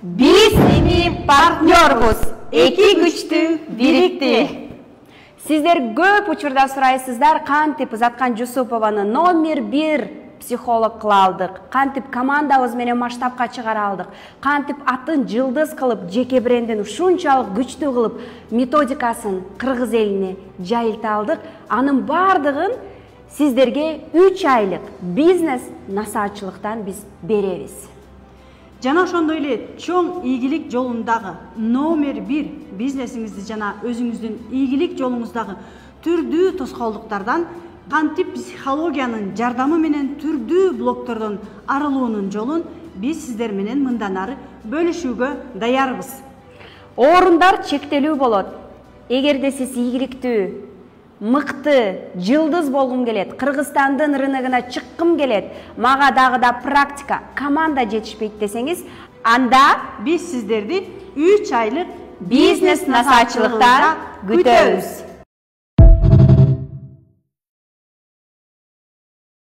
Биз эми партнербуз. Эки күчтүү бирикти. Сиздер көп учурда сурайсыздар, кантип Заткан Жусупованы номер 1 психолог кыла алдык, кантип командабыз менен масштабка чыгара алдык, кантип атын жылдыз кылып, жеке брендин ушунчалык күчтүү кылып, методикасын кыргыз элине жайылта алдык. Анын бардыгын сиздерге 3 айлык бизнес насаатчылыктан биз беребиз. Жана ошондой эле чоң ийгилик жолундагы номер 1 бизнесиңизди жана өзүңүздүн ийгилик жолуңуздагы түрдүү тоскоолдуктардан, кантип психологиянын жардамы менен түрдүү блоктордон арылуунун жолун биз сиздер менен мындан ары бөлүшүүгө даярбыз. Орундар чектелүү болот. Эгерде сиз ийгиликтүү, мыкты, жылдыз болгум келет, Кыргызстандын рыногуна чыккым келет, мага дагы да практика, команда жетишпейт десеңиз, анда биз сиздерди 3 айлык бизнес насаатчылыктан күтөбүз.